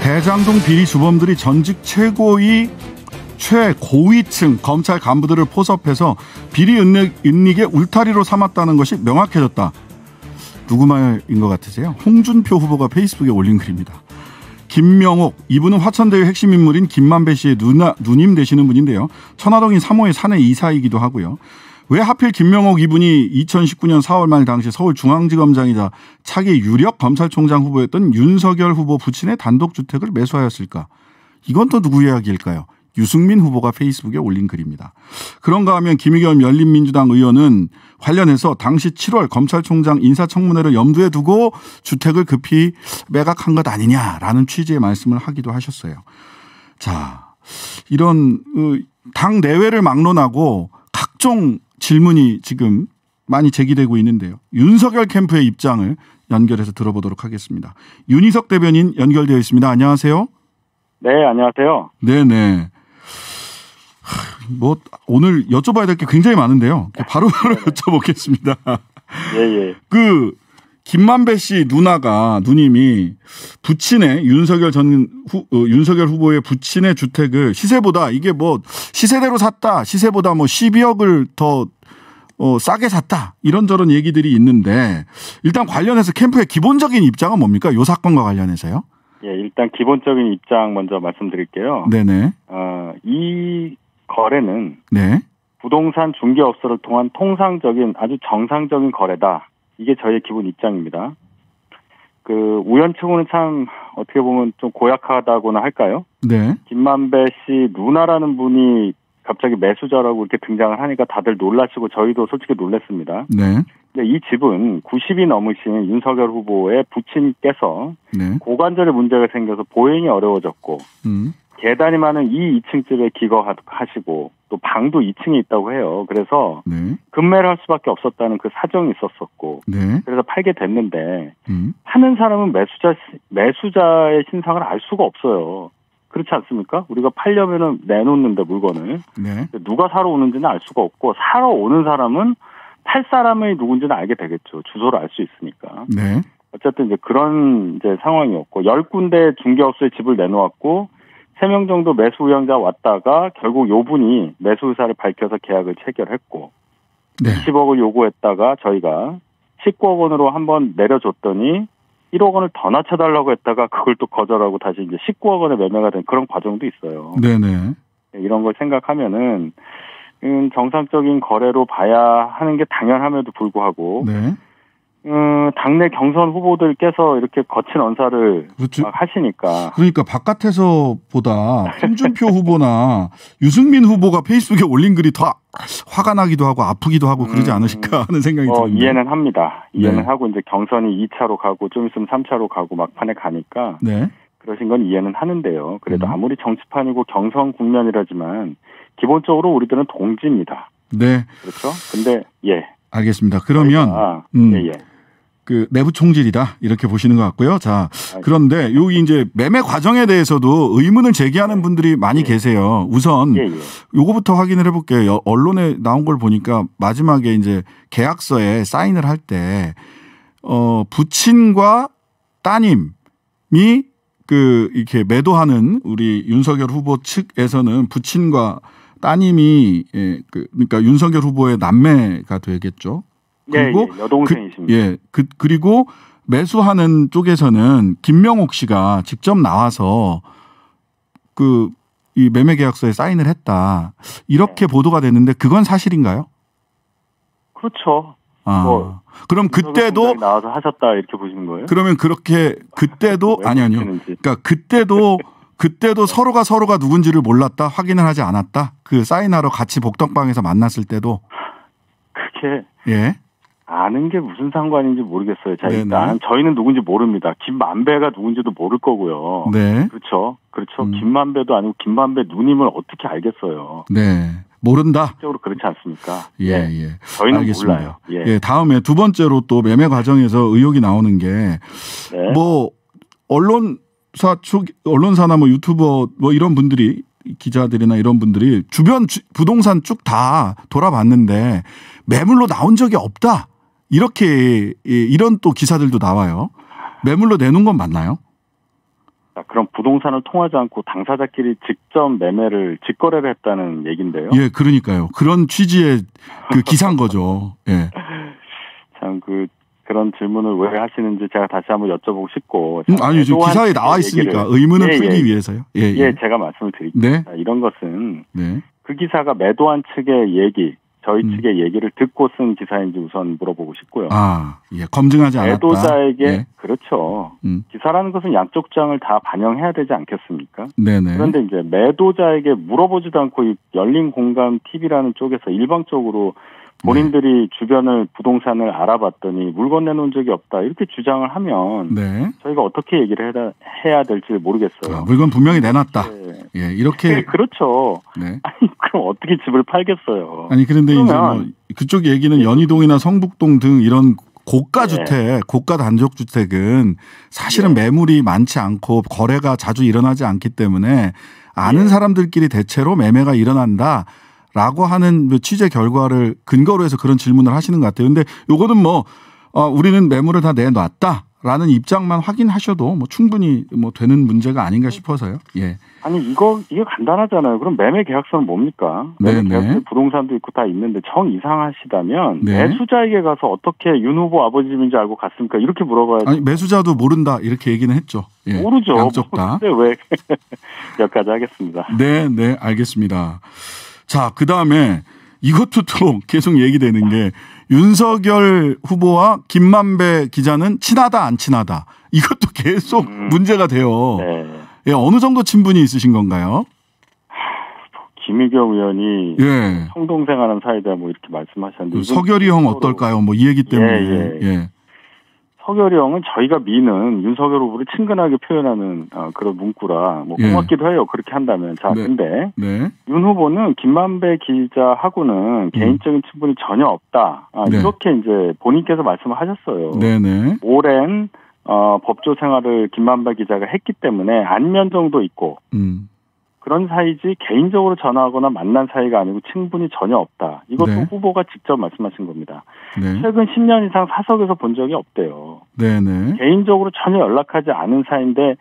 대장동 비리 주범들이 전직 최고위층 검찰 간부들을 포섭해서 비리 은닉의 울타리로 삼았다는 것이 명확해졌다. 누구 말인 것 같으세요? 홍준표 후보가 페이스북에 올린 글입니다. 김명옥, 이분은 화천대유 핵심 인물인 김만배 씨의 누님 되시는 분인데요. 천화동인 3호의 사내 이사이기도 하고요. 왜 하필 김명옥 이분이 2019년 4월 말 당시 서울중앙지검장이자 차기 유력 검찰총장 후보였던 윤석열 후보 부친의 단독주택을 매수하였을까? 이건 또 누구 이야기일까요? 유승민 후보가 페이스북에 올린 글입니다. 그런가 하면 김의겸 열린민주당 의원은 관련해서 당시 7월 검찰총장 인사청문회를 염두에 두고 주택을 급히 매각한 것 아니냐라는 취지의 말씀을 하기도 하셨어요. 자, 이런 당 내외를 막론하고 각종 질문이 지금 많이 제기되고 있는데요. 윤석열 캠프의 입장을 연결해서 들어보도록 하겠습니다. 윤희석 대변인 연결되어 있습니다. 안녕하세요. 네, 안녕하세요. 네네. 뭐 오늘 여쭤봐야 될 게 굉장히 많은데요. 바로 여쭤보겠습니다. 예. 김만배 씨 누님이 부친의 윤석열 후보의 부친의 주택을 시세보다 이게 뭐 시세대로 샀다. 시세보다 뭐 12억을 더 싸게 샀다. 이런저런 얘기들이 있는데 일단 관련해서 캠프의 기본적인 입장은 뭡니까? 이 사건과 관련해서요. 예, 일단 기본적인 입장 먼저 말씀드릴게요. 네네. 이 거래는 네. 부동산 중개업소를 통한 통상적인 아주 정상적인 거래다. 이게 저희의 기본 입장입니다. 우연치고는 참 어떻게 보면 좀 고약하다고나 할까요? 네. 김만배 씨 누나라는 분이 갑자기 매수자라고 이렇게 등장을 하니까 다들 놀라시고 저희도 솔직히 놀랐습니다. 네. 근데 이 집은 90이 넘으신 윤석열 후보의 부친께서 네. 고관절에 문제가 생겨서 보행이 어려워졌고 계단이 많은 이 2층 집에 기거하시고 또 방도 2층에 있다고 해요. 그래서 네. 급매를 할 수밖에 없었다는 그 사정이 있었었고 네. 그래서 팔게 됐는데 파는 사람은 매수자의 신상을 알 수가 없어요. 그렇지 않습니까? 우리가 팔려면은 내놓는데 물건을 네. 누가 사러 오는지는 알 수가 없고 사러 오는 사람은 팔 사람이 누군지는 알게 되겠죠. 주소를 알 수 있으니까. 네. 어쨌든 이제 그런 상황이었고 10군데 중개업소에 집을 내놓았고 3명 정도 매수 의향자 왔다가 결국 요 분이 매수 의사를 밝혀서 계약을 체결했고 네. 20억을 요구했다가 저희가 19억 원으로 한번 내려줬더니 1억 원을 더 낮춰달라고 했다가 그걸 또 거절하고 다시 이제 19억 원에 매매가 된 그런 과정도 있어요. 네네. 이런 걸 생각하면은 정상적인 거래로 봐야 하는 게 당연함에도 불구하고 네. 당내 경선 후보들께서 이렇게 거친 언사를 그렇죠. 막 하시니까. 그러니까 바깥에서 보다 홍준표 후보나 유승민 후보가 페이스북에 올린 글이 더 화가 나기도 하고 아프기도 하고 그러지 않으실까 하는 생각이 드는데. 이해는 합니다. 이해는 네. 하고 이제 경선이 2차로 가고 좀 있으면 3차로 가고 막판에 가니까 네. 그러신 건 이해는 하는데요. 그래도 아무리 정치판이고 경선 국면이라지만 기본적으로 우리들은 동지입니다. 네. 그렇죠? 근데 예. 알겠습니다. 그러면 예. 내부 총질이다 이렇게 보시는 것 같고요. 자, 그런데 여기 이제 매매 과정에 대해서도 의문을 제기하는 분들이 많이 계세요. 우선 요거부터 확인을 해볼게요. 언론에 나온 걸 보니까 마지막에 이제 계약서에 사인을 할 때 부친과 따님이 이렇게 매도하는 우리 윤석열 후보 측에서는 부친과 따님이 그러니까 윤석열 후보의 남매가 되겠죠. 그리고 여동생이십니다. 그리고 매수하는 쪽에서는 김명옥 씨가 직접 나와서 이 매매 계약서에 사인을 했다. 이렇게 보도가 됐는데 그건 사실인가요? 그렇죠. 그럼 그때도 나와서 하셨다 이렇게 보시는 거예요? 그러면 그때도 아니요. 그러니까 그때도 서로가 누군지를 몰랐다, 확인을 하지 않았다. 그 사인하러 같이 복덕방에서 만났을 때도 그게 예. 아는 게 무슨 상관인지 모르겠어요. 자, 일단 저희는 누군지 모릅니다. 김만배가 누군지도 모를 거고요. 네. 그렇죠. 김만배도 아니고 김만배 누님을 어떻게 알겠어요. 네. 모른다. 실적으로 그렇지 않습니까? 예. 저희는 알겠습니다. 몰라요. 예. 다음에 두 번째로 또 매매 과정에서 의혹이 나오는 게 뭐 언론사나 뭐 유튜버 뭐 이런 분들이 기자들이나 이런 분들이 주변 부동산 쭉 다 돌아봤는데 매물로 나온 적이 없다. 이렇게 이런 또 기사들도 나와요. 매물로 내놓은 건 맞나요? 그럼 부동산을 통하지 않고 당사자끼리 직접 매매를 직거래를 했다는 얘긴데요. 예, 그러니까요. 그런 취지의 그 기사인 거죠. 예. 참 그런 질문을 왜 하시는지 제가 다시 한번 여쭤보고 싶고. 아니요, 지금 기사에 나와 있으니까 의문을 풀기 위해서요. 예, 제가 말씀을 드릴게요. 네. 이런 것은 네. 그 기사가 매도한 측의 얘기, 저희 측의 얘기를 듣고 쓴 기사인지 우선 물어보고 싶고요. 예, 검증하지 않았다. 매도자에게 예. 그렇죠. 기사라는 것은 양쪽 주장을 다 반영해야 되지 않겠습니까? 네네. 그런데 이제 매도자에게 물어보지도 않고 이 열린 공감 TV라는 쪽에서 일방적으로 본인들이 주변을 부동산을 알아봤더니 물건 내놓은 적이 없다 이렇게 주장을 하면 네. 저희가 어떻게 얘기를 해야 될지 모르겠어요. 물건 분명히 내놨다. 예, 이렇게. 네, 그렇죠. 네. 아니 그럼 어떻게 집을 팔겠어요? 아니 그런데 이제 뭐 그쪽 얘기는 연희동이나 성북동 등 이런 고가 주택, 고가 단독 주택은 사실은 매물이 많지 않고 거래가 자주 일어나지 않기 때문에 아는 사람들끼리 대체로 매매가 일어난다라고 하는 취재 결과를 근거로 해서 그런 질문을 하시는 것 같아요. 근데 요거는 뭐 우리는 매물을 다 내놨다라는 입장만 확인하셔도 뭐 충분히 뭐 되는 문제가 아닌가 싶어서요. 예. 아니 이게 간단하잖아요. 그럼 매매 계약서는 뭡니까? 매매 계약서 부동산도 있고 다 있는데 정 이상하시다면 매수자에게 가서 어떻게 윤 후보 아버지 집인지 알고 갔습니까? 이렇게 물어봐야지. 아니 매수자도 모른다 이렇게 얘기는 했죠. 예. 모르죠. 양쪽 다. 근데 왜 여기까지 하겠습니다. 네, 알겠습니다. 자, 그다음에 이것도 또 계속 얘기되는 게 윤석열 후보와 김만배 기자는 친하다 안 친하다. 이것도 계속 문제가 돼요. 네. 예, 어느 정도 친분이 있으신 건가요? 김의겸 의원이 형동생 하는 사이다 뭐 이렇게 말씀하셨는데 서결이 형 어떨까요? 뭐 이 얘기 때문에. 예. 서결이 형은 저희가 미는 윤석열 후보를 친근하게 표현하는 그런 문구라 뭐 고맙기도 해요. 그렇게 한다면. 자, 근데 윤 후보는 김만배 기자하고는 개인적인 친분이 전혀 없다. 이렇게 이제 본인께서 말씀을 하셨어요. 오랜 법조 생활을 김만배 기자가 했기 때문에 안면 정도 있고 그런 사이지 개인적으로 전화하거나 만난 사이가 아니고 친분이 전혀 없다. 이것도 후보가 직접 말씀하신 겁니다. 최근 10년 이상 사석에서 본 적이 없대요. 개인적으로 전혀 연락하지 않은 사이인데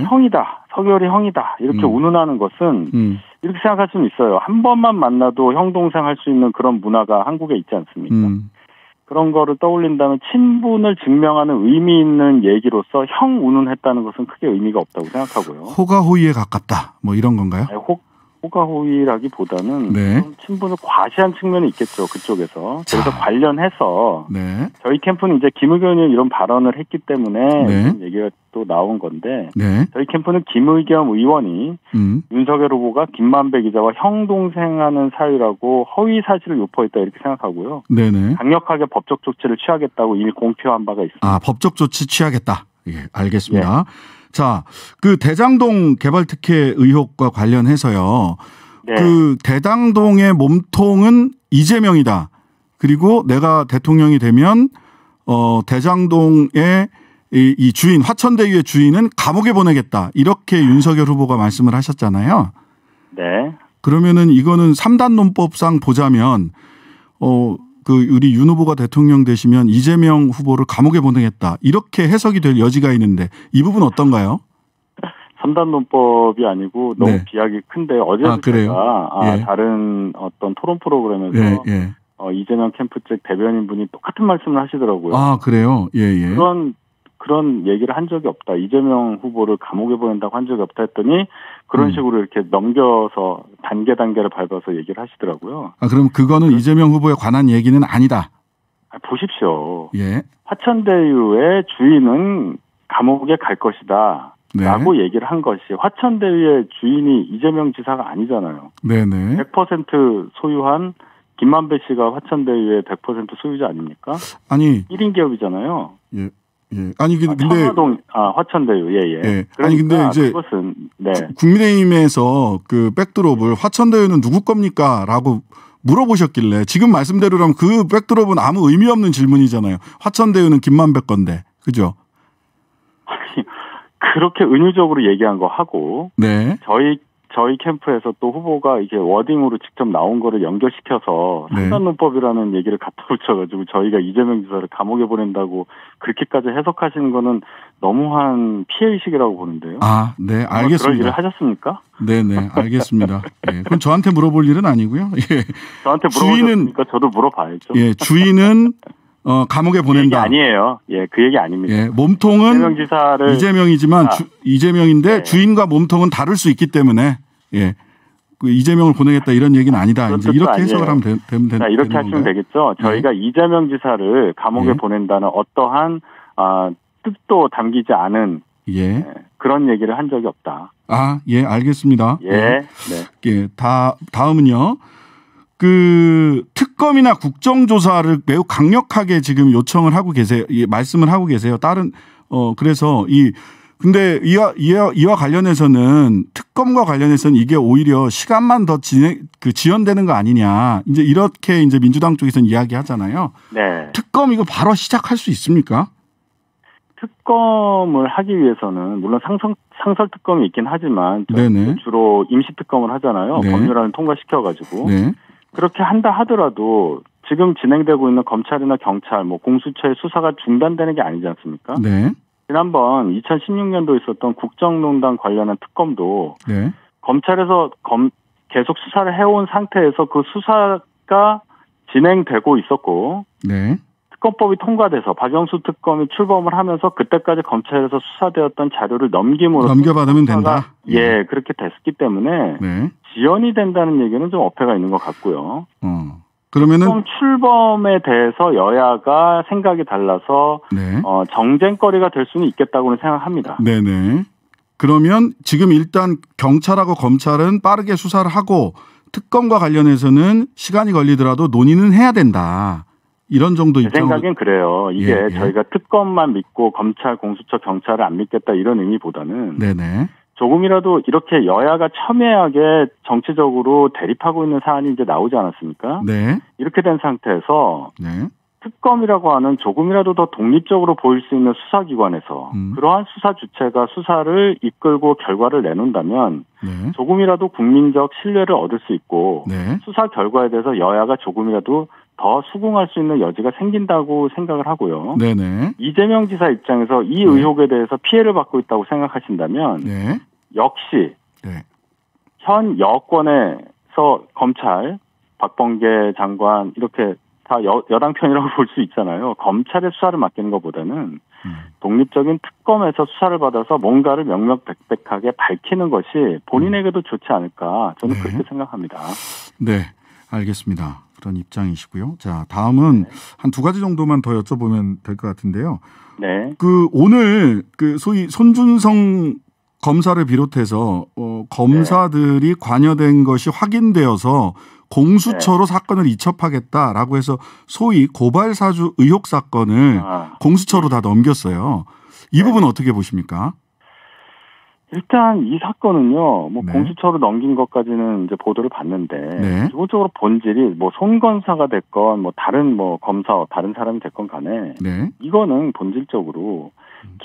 형이다. 서결이 형이다. 이렇게 운운하는 것은 이렇게 생각할 수는 있어요. 한 번만 만나도 형 동생 할 수 있는 그런 문화가 한국에 있지 않습니까? 그런 거를 떠올린다면 친분을 증명하는 의미 있는 얘기로서 형 운운했다는 것은 크게 의미가 없다고 생각하고요. 호가호위에 가깝다. 뭐 이런 건가요? 아니, 호가호위라기보다는 좀 친분을 과시한 측면이 있겠죠. 그쪽에서. 그래서 관련해서 저희 캠프는 이제 김의겸 의원이 이런 발언을 했기 때문에 이런 얘기가 또 나온 건데 저희 캠프는 김의겸 의원이 윤석열 후보가 김만배 기자와 형 동생하는 사이라고 허위 사실을 유포했다 이렇게 생각하고요. 강력하게 법적 조치를 취하겠다고 이미 공표한 바가 있습니다. 법적 조치 취하겠다. 예, 알겠습니다. 자, 그 대장동 개발 특혜 의혹과 관련해서요. 그 대장동의 몸통은 이재명이다. 그리고 내가 대통령이 되면 대장동의 이 주인 화천대유의 주인은 감옥에 보내겠다. 이렇게 윤석열 후보가 말씀을 하셨잖아요. 그러면은 이거는 3단 논법상 보자면 우리 윤 후보가 대통령 되시면 이재명 후보를 감옥에 보내겠다. 이렇게 해석이 될 여지가 있는데 이 부분 어떤가요? 3단 논법이 아니고 너무 비약이 큰데 어제도 제가 다른 어떤 토론 프로그램에서 이재명 캠프 측 대변인분이 똑같은 말씀을 하시더라고요. 그래요? 예. 그런 얘기를 한 적이 없다. 이재명 후보를 감옥에 보낸다고 한 적이 없다 했더니 그런 식으로 이렇게 넘겨서 단계를 밟아서 얘기를 하시더라고요. 그럼 그거는 이재명 후보에 관한 얘기는 아니다. 보십시오. 화천대유의 주인은 감옥에 갈 것이다. 라고 얘기를 한 것이 화천대유의 주인이 이재명 지사가 아니잖아요. 100% 소유한 김만배 씨가 화천대유의 100% 소유자 아닙니까? 아니 1인 기업이잖아요. 아니 근데 화천대유 그러니까 아니 근데 이제 그것은 국민의힘에서 그 백드롭을 화천대유는 누구 겁니까?라고 물어보셨길래 지금 말씀대로라면 그 백드롭은 아무 의미 없는 질문이잖아요. 화천대유는 김만배 건데, 그죠? 아니 그렇게 은유적으로 얘기한 거 하고 저희 캠프에서 또 후보가 이게 워딩으로 직접 나온 거를 연결시켜서 상단론법이라는 얘기를 갖다 붙여가지고 저희가 이재명 지사를 감옥에 보낸다고 그렇게까지 해석하시는 거는 너무한 피해의식이라고 보는데요. 아, 네, 알겠습니다. 그런 일을 하셨습니까? 네네, 알겠습니다. 예, 그건 저한테 물어볼 일은 아니고요. 예. 저한테 물어보셨으니까 저도 물어봐야죠. 예, 주인은 감옥에 보낸다. 그 얘기 아니에요. 예, 그 얘기 아닙니다. 예, 몸통은 이재명 지사를 이재명이지만 이재명인데 네. 주인과 몸통은 다를 수 있기 때문에 예, 그 이재명을 보내겠다 이런 얘기는 아니다. 이제 이렇게 아니에요. 해석을 하면 되면 되는 이렇게 하시면 되겠죠. 저희가 이재명 지사를 감옥에 보낸다는 어떠한 뜻도 담기지 않은 그런 얘기를 한 적이 없다. 아, 예, 알겠습니다. 예, 네. 예, 다음은요. 그 특검이나 국정조사를 매우 강력하게 지금 요청을 하고 계세요. 말씀을 하고 계세요. 그래서 근데 이와 관련해서는 특검과 관련해서는 이게 오히려 시간만 더 지연되는 거 아니냐. 이제 이렇게 이제 민주당 쪽에서는 이야기하잖아요. 네. 특검 이거 바로 시작할 수 있습니까? 특검을 하기 위해서는 물론 상설 특검이 있긴 하지만 주로 임시 특검을 하잖아요. 네. 법률안을 통과시켜가지고. 네. 그렇게 한다 하더라도 지금 진행되고 있는 검찰이나 경찰, 공수처의 수사가 중단되는 게 아니지 않습니까? 네. 지난번 2016년도에 있었던 국정농단 관련한 특검도 검찰에서 계속 수사를 해온 상태에서 그 수사가 진행되고 있었고 특검법이 통과돼서 박영수 특검이 출범을 하면서 그때까지 검찰에서 수사되었던 자료를 넘겨받으면 된다. 예, 그렇게 됐기 때문에 지연이 된다는 얘기는 좀 어폐가 있는 것 같고요. 그러면은 특검 출범에 대해서 여야가 생각이 달라서 정쟁거리가 될 수는 있겠다고는 생각합니다. 네네. 그러면 지금 일단 경찰하고 검찰은 빠르게 수사를 하고 특검과 관련해서는 시간이 걸리더라도 논의는 해야 된다. 이런 정도 제 생각엔 그래요. 이게 저희가 특검만 믿고 검찰, 공수처, 경찰을 안 믿겠다 이런 의미보다는 조금이라도 이렇게 여야가 첨예하게 정치적으로 대립하고 있는 사안이 이제 나오지 않았습니까? 이렇게 된 상태에서 특검이라고 하는 조금이라도 더 독립적으로 보일 수 있는 수사기관에서 그러한 수사 주체가 수사를 이끌고 결과를 내놓는다면 조금이라도 국민적 신뢰를 얻을 수 있고 수사 결과에 대해서 여야가 조금이라도 더 수긍할 수 있는 여지가 생긴다고 생각을 하고요. 이재명 지사 입장에서 이 의혹에 대해서 피해를 받고 있다고 생각하신다면 역시 현 여권에서 검찰, 박범계 장관 이렇게 다 여당 편이라고 볼 수 있잖아요. 검찰의 수사를 맡기는 것보다는 독립적인 특검에서 수사를 받아서 뭔가를 명명백백하게 밝히는 것이 본인에게도 좋지 않을까 저는 그렇게 생각합니다. 네, 알겠습니다. 그런 입장이시고요. 자, 다음은 한 두 가지 정도만 더 여쭤보면 될 것 같은데요. 그 오늘 그 소위 손준성 검사를 비롯해서 검사들이 관여된 것이 확인되어서 공수처로 사건을 이첩하겠다라고 해서 소위 고발사주 의혹 사건을 공수처로 다 넘겼어요. 이 부분 어떻게 보십니까? 일단 이 사건은요, 공수처로 넘긴 것까지는 이제 보도를 봤는데, 기본적으로 본질이 손검사가 됐건, 다른 검사, 다른 사람이 됐건 간에, 이거는 본질적으로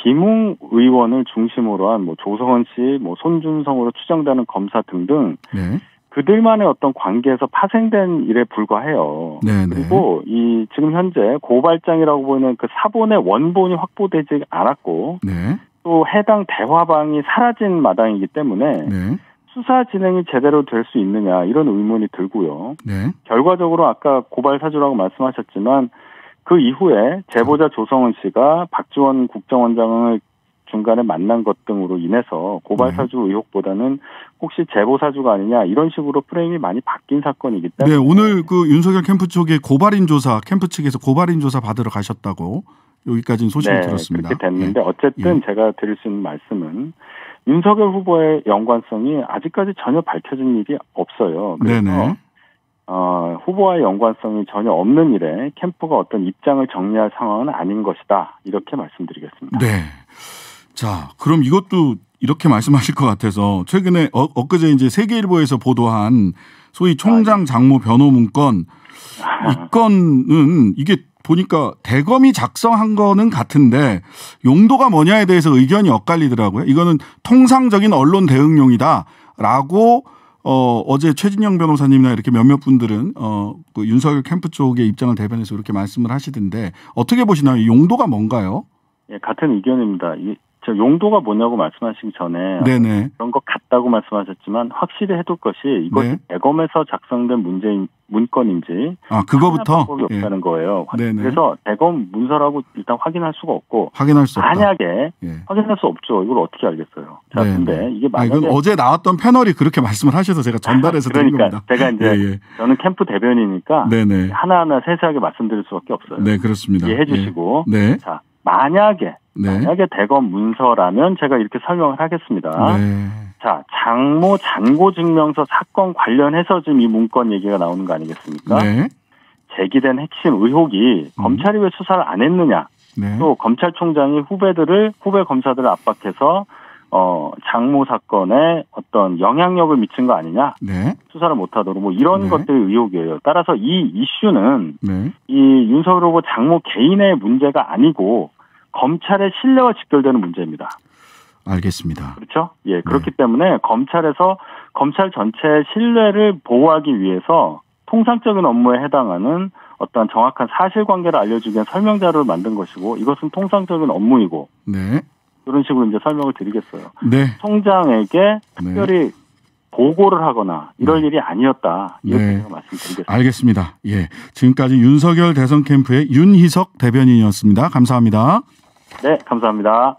김웅 의원을 중심으로 한 조성원 씨, 손준성으로 추정되는 검사 등등, 그들만의 어떤 관계에서 파생된 일에 불과해요. 그리고 지금 현재 고발장이라고 보이는 그 사본의 원본이 확보되지 않았고, 또 해당 대화방이 사라진 마당이기 때문에 수사 진행이 제대로 될 수 있느냐 이런 의문이 들고요. 결과적으로 아까 고발 사주라고 말씀하셨지만 그 이후에 제보자 조성은 씨가 박지원 국정원장을 중간에 만난 것 등으로 인해서 고발 사주 의혹보다는 혹시 제보 사주가 아니냐 이런 식으로 프레임이 많이 바뀐 사건이기 때문에 오늘 그 윤석열 캠프 쪽에 고발인 조사 캠프 측에서 고발인 조사 받으러 가셨다고 여기까지는 소식을 들었습니다. 그렇게 됐는데 어쨌든 제가 드릴 수 있는 말씀은 윤석열 후보의 연관성이 아직까지 전혀 밝혀진 일이 없어요. 그래서 후보와의 연관성이 전혀 없는 일에 캠프가 어떤 입장을 정리할 상황은 아닌 것이다. 이렇게 말씀드리겠습니다. 네. 자, 그럼 이것도 이렇게 말씀하실 것 같아서 최근에 엊그제 이제 세계일보에서 보도한 소위 총장 장모 변호 문건 이 건은 이게 보니까 대검이 작성한 거는 같은데 용도가 뭐냐에 대해서 의견이 엇갈리더라고요. 이거는 통상적인 언론 대응용이다. 라고 어제 최진영 변호사님이나 이렇게 몇몇 분들은 그 윤석열 캠프 쪽의 입장을 대변해서 그렇게 말씀을 하시던데 어떻게 보시나요? 용도가 뭔가요? 예, 같은 의견입니다. 저 용도가 뭐냐고 말씀하시기 전에 네네. 그런 것 같다고 말씀하셨지만 확실히 해둘 것이 이것이 네. 대검에서 작성된 문건인지 그거부터 방법이 없다는 거예요. 네네. 그래서 대검 문서라고 일단 확인할 수가 없고 확인할 수 없다. 만약에 확인할 수 없죠. 이걸 어떻게 알겠어요? 자, 근데 이게 만약에 이건 어제 나왔던 패널이 그렇게 말씀을 하셔서 제가 전달해서 드린 겁니다. 제가 이제 저는 캠프 대변이니까 네네. 하나하나 세세하게 말씀드릴 수밖에 없어요. 네, 그렇습니다. 이해해 주시고 네. 자, 만약에 대검 문서라면 제가 이렇게 설명을 하겠습니다. 네. 자, 장모 잔고 증명서 사건 관련해서 지금 이 문건 얘기가 나오는 거 아니겠습니까? 네. 제기된 핵심 의혹이 검찰이 왜 수사를 안 했느냐? 네. 또 검찰총장이 후배 검사들을 압박해서 장모 사건에 어떤 영향력을 미친 거 아니냐? 네. 수사를 못하도록 뭐 이런 것들이 의혹이에요. 따라서 이 이슈는 이 윤석열 후보 장모 개인의 문제가 아니고 검찰의 신뢰와 직결되는 문제입니다. 알겠습니다. 그렇죠? 예, 그렇기 때문에 검찰에서 검찰 전체의 신뢰를 보호하기 위해서 통상적인 업무에 해당하는 어떤 정확한 사실관계를 알려주기 위한 설명자료를 만든 것이고 이것은 통상적인 업무이고 이런 식으로 이제 설명을 드리겠어요. 총장에게 특별히 보고를 하거나 이럴 일이 아니었다. 이렇게 제가 말씀드리겠습니다. 알겠습니다. 예, 지금까지 윤석열 대선 캠프의 윤희석 대변인이었습니다. 감사합니다. 네, 감사합니다.